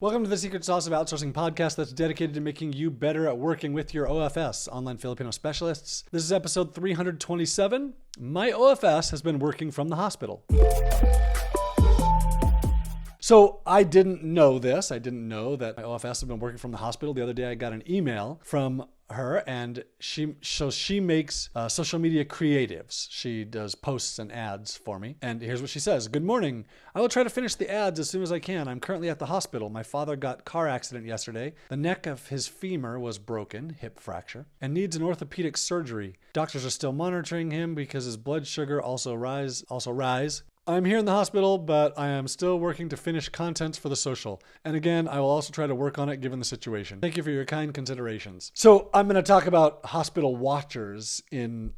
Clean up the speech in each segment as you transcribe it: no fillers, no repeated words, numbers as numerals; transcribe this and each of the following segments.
Welcome to the Secret Sauce of Outsourcing podcast that's dedicated to making you better at working with your OFS, online Filipino specialists. This is episode 327. My OFS has been working from the hospital. So I didn't know this. I didn't know that my OFS had been working from the hospital. The other day I got an email from her, and she makes social media creatives. She does posts and ads for me. And here's what she says. Good morning. I will try to finish the ads as soon as I can. I'm currently at the hospital. My father got car accident yesterday. The neck of his femur was broken, hip fracture, and needs an orthopedic surgery. Doctors are still monitoring him because his blood sugar also rise. I'm here in the hospital, but I am still working to finish contents for the social. And again, I will also try to work on it given the situation. Thank you for your kind considerations. So I'm going to talk about hospital watchers in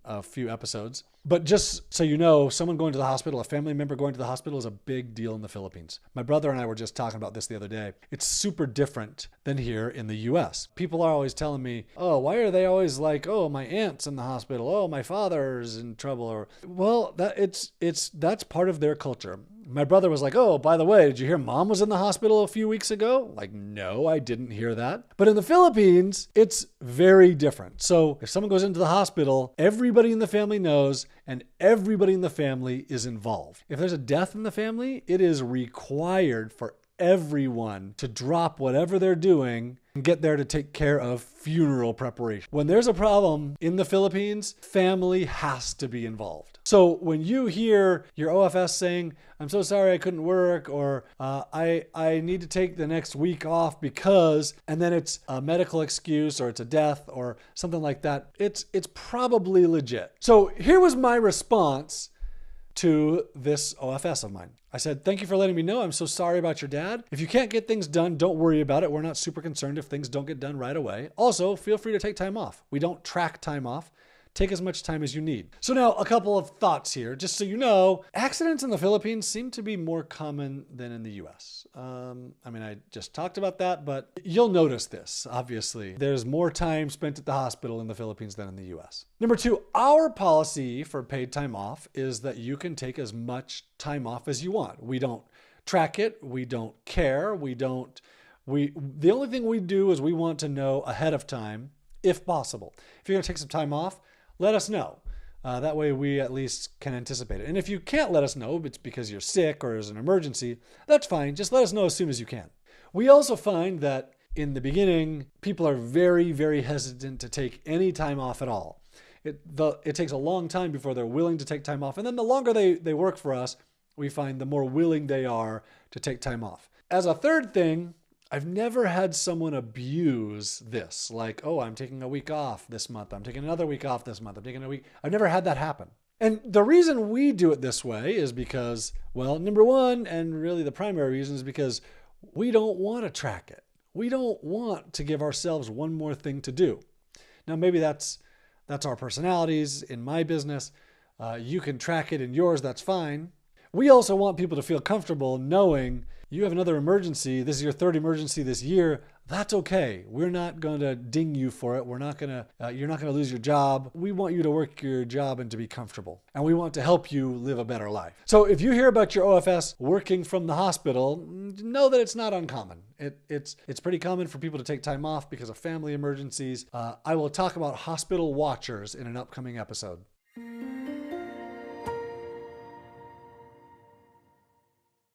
a few episodes. But just so you know, someone going to the hospital, a family member going to the hospital is a big deal in the Philippines. My brother and I were just talking about this the other day. It's super different than here in the US. People are always telling me, oh, why are they always like, oh, my aunt's in the hospital. Oh, my father's in trouble. Or, well, that's part of their culture. My brother was like, oh, by the way, did you hear mom was in the hospital a few weeks ago? Like, no, I didn't hear that. But in the Philippines, it's very different. So if someone goes into the hospital, everybody in the family knows and everybody in the family is involved. If there's a death in the family, it is required for everyone to drop whatever they're doing and get there to take care of funeral preparation. When there's a problem in the Philippines, family has to be involved. So when you hear your OFS saying, I'm so sorry I couldn't work, or I need to take the next week off because, and then it's a medical excuse or it's a death or something like that, it's probably legit. So here was my response to this OFS of mine. I said, thank you for letting me know. I'm so sorry about your dad. If you can't get things done, don't worry about it. We're not super concerned if things don't get done right away. Also, feel free to take time off. We don't track time off. Take as much time as you need. So now a couple of thoughts here. Just so you know, accidents in the Philippines seem to be more common than in the US. I just talked about that, but you'll notice this, obviously. There's more time spent at the hospital in the Philippines than in the US. Number two, our policy for paid time off is that you can take as much time off as you want. We don't track it. We don't care. The only thing we do is we want to know ahead of time, if possible. If you're gonna take some time off, let us know. That way we at least can anticipate it. And if you can't let us know, it's because you're sick or there's an emergency, that's fine. Just let us know as soon as you can. We also find that in the beginning, people are very, very hesitant to take any time off at all. It takes a long time before they're willing to take time off. And then the longer they work for us, we find the more willing they are to take time off. As a third thing, I've never had someone abuse this, like, oh, I'm taking a week off this month. I'm taking another week off this month. I'm taking a week. I've never had that happen. And the reason we do it this way is because, well, number one, and really the primary reason is because we don't want to track it. We don't want to give ourselves one more thing to do. Now, maybe that's our personalities. In my business, you can track it in yours. That's fine. We also want people to feel comfortable knowing you have another emergency. This is your third emergency this year. That's okay. We're not going to ding you for it. You're not going to lose your job. We want you to work your job and to be comfortable. And we want to help you live a better life. So if you hear about your OFS working from the hospital, know that it's not uncommon. It's pretty common for people to take time off because of family emergencies. I will talk about hospital watchers in an upcoming episode.